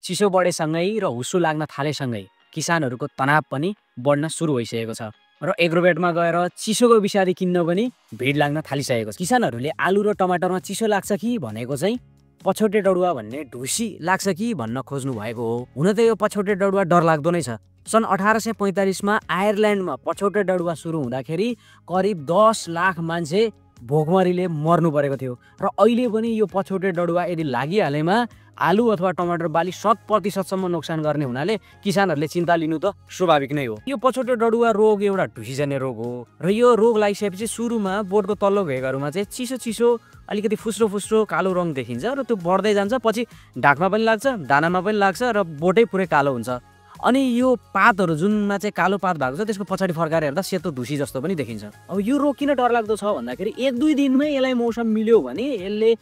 चिसो बढेसँगै र हुस्सो लाग्न थालेसँगै किसानहरूको तनाव पनि बढ्न सुरु भइसकेको छ र एग्रोभेटमा गएर चिसोको विषादी किन्न पनि भिड लाग्न थालिसकेको छ। किसानहरूले आलु र टमाटरमा चिसो लाग्छ कि भनेको चाहिँ पछौटे डडुवा भन्ने ढुसी लाग्छ कि भन्न खोज्नु भएको हो। हुन त यो पछौटे डडुवा डरलाग्दो नै छ। सन् 1845मा आयरल्यान्डमा पछौटे डडुवा सुरु हुँदाखेरि करिब 10 लाख मान्छे भोकमरीले मर्नु परेको थियो र अहिले पनि यो पछौटे डडुवा यदि लागिहालेमा आलु अथवा टमाटर बाली 100% नोक्सान गर्ने हुनाले किसानहरूले चिन्ता लिनु त स्वाभाविक नै हो। यो पछौटे डडुवा रोग एउटा ढुसीजन्य रोग हो र यो रोग लागिसकेपछि सुरुमा बोटको तल्लो भेगहरूमा चाहिँ चिसो अलिकति फुस्रो कालो रङ देखिन्छ र त्यो बढ्दै जान्छ। पछि ढाकमा पनि लाग्छ, दानामा पनि लाग्छ र बोटै पुरै कालो हुन्छ। अनि यो पातहरू जुनमा चाहिँ कालो पात भएको छ त्यसको पछाडि फर्काएर हेर्दा सेतो ढुसी जस्तो पनि देखिन्छ। अब यो रोग किन डरलाग्दो छ भन्दाखेरि 1-2 दिनमै यसलाई मौसम मिल्यो भने यसले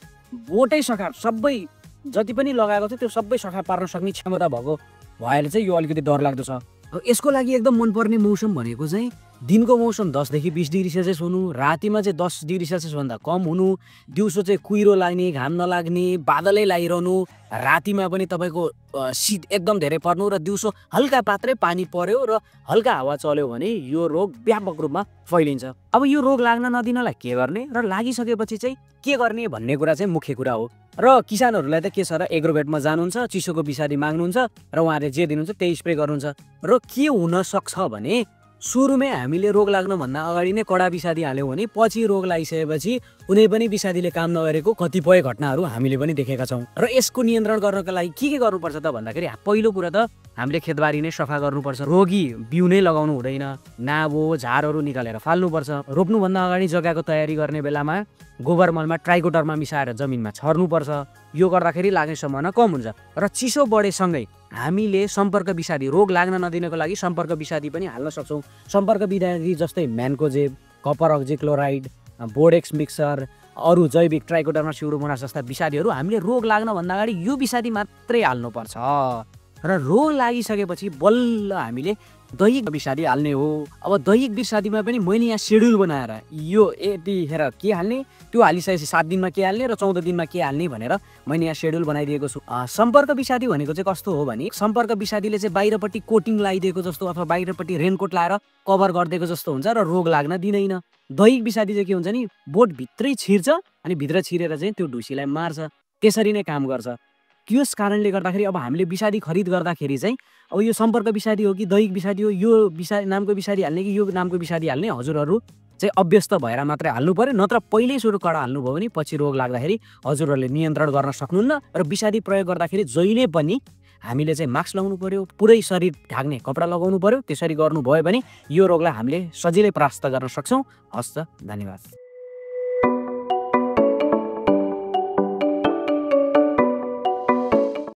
बोटै सखा सबै जति पनि लगाएको थियो त्यो सबै सखा पार्न सक्ने क्षमता भएको भएर चाहिँ यो अलिकति डरलाग्दो छ। अब यसको लागि एकदम मनपर्ने मौसम भनेको चाहिँ दिनको मौसम 10 देखि 20 डिग्री सेल्सियस हुनु, रातिमा चाहिँ 10 डिग्री सेल्सियस भन्दा कम हुनु, दिउँसो चाहिँ कुहिरो लाग्ने, घाम नलाग्ने, बादलै लागिरहनु, रातिमा पनि तपाईँको शीत एकदम धेरै पर्नु र दिउँसो हल्का मात्रै पानी पर्यो र हल्का हावा चल्यो भने यो रोग व्यापक रूपमा फैलिन्छ। अब यो रोग लाग्न नदिनलाई के गर्ने र लागिसकेपछि चाहिँ के गर्ने भन्ने कुरा चाहिँ मुख्य कुरा हो। र किसानहरूलाई त के छ र एग्रोभेटमा जानुहुन्छ, चिसोको विषादी माग्नुहुन्छ र उहाँहरूले जे दिनुहुन्छ त्यही स्प्रे गर्नुहुन्छ। र के हुन सक्छ भने सुरुमै हामीले रोग लाग्नुभन्दा अगाडि नै कडा विषादी हाल्यौँ भने पछि रोग लागिसकेपछि कुनै पनि विषादीले काम नगरेको कतिपय घटनाहरू हामीले पनि देखेका छौँ। र यसको नियन्त्रण गर्नको लागि के गर्नुपर्छ त भन्दाखेरि पहिलो कुरा त हामीले खेतबारी नै सफा गर्नुपर्छ। रोगी बिउ नै लगाउनु हुँदैन, नाबो झारहरू निकालेर फाल्नुपर्छ। रोप्नुभन्दा अगाडि जग्गाको तयारी गर्ने बेलामा गोबर मलमा ट्राइकोडर्मा मिसाएर जमिनमा छर्नुपर्छ। यो गर्दाखेरि लाग्ने सम्भावना कम हुन्छ। र चिसो बढेसँगै हामीले सम्पर्क विषादी रोग लाग्न नदिनको लागि सम्पर्क विषादी पनि हाल्न सक्छौँ। सम्पर्क विषादी जस्तै म्यान्कोजेब, कपर अक्जिक्लोराइड, बोडेक्स मिक्सर, अरू जैविक ट्राइकोडर्मा स्युडोमोनास जस्ता विषादीहरू हामीले रोग लाग्नभन्दा अगाडि यो विषादी मात्रै हाल्नुपर्छ। र रोग लागिसकेपछि बल्ल हामीले दैहिक विषादी हाल्ने हो। अब दैहिक विषादीमा पनि मैले यहाँ सेड्युल बनाएर यो यतिखेर के हाल्ने, त्यो हालिसकेपछि 7 दिनमा के हाल्ने र 14 दिनमा के हाल्ने भनेर मैले यहाँ सेड्युल बनाइदिएको छु। सम्पर्क विषादी भनेको चाहिँ कस्तो हो भने सम्पर्क विषादीले चाहिँ बाहिरपट्टि कोटिङ लगाइदिएको जस्तो अथवा बाहिरपट्टि रेनकोट लाएर कभर गरिदिएको जस्तो हुन्छ र रोग लाग्न दिँदैन। दैहिक विषादी चाहिँ के हुन्छ नि बोटभित्रै छिर्छ अनि भित्र छिरेर चाहिँ त्यो ढुसीलाई मार्छ। त्यसरी नै काम गर्छ। त्यस कारणले गर्दाखेरि अब हामीले विषादी खरिद गर्दाखेरि चाहिँ अब यो सम्पर्क विषादी हो कि दैहिक विषादी हो, यो नामको विषादी हाल्ने कि यो नामको विषादी हाल्ने हजुरहरू चाहिँ अभ्यस्त भएर मात्रै हाल्नु पर्यो। नत्र पहिल्यै सुरु कडा हाल्नुभयो भने पछि रोग लाग्दाखेरि हजुरहरूले नियन्त्रण गर्न सक्नुहुन्न। र विषादी प्रयोग गर्दाखेरि जहिले पनि हामीले चाहिँ मास्क लगाउनु पर्यो, पुरै शरीर ढाक्ने कपडा लगाउनु पर्यो। त्यसरी गर्नुभयो भने यो रोगलाई हामीले सजिलै परास्त गर्न सक्छौँ। हस् त, धन्यवाद।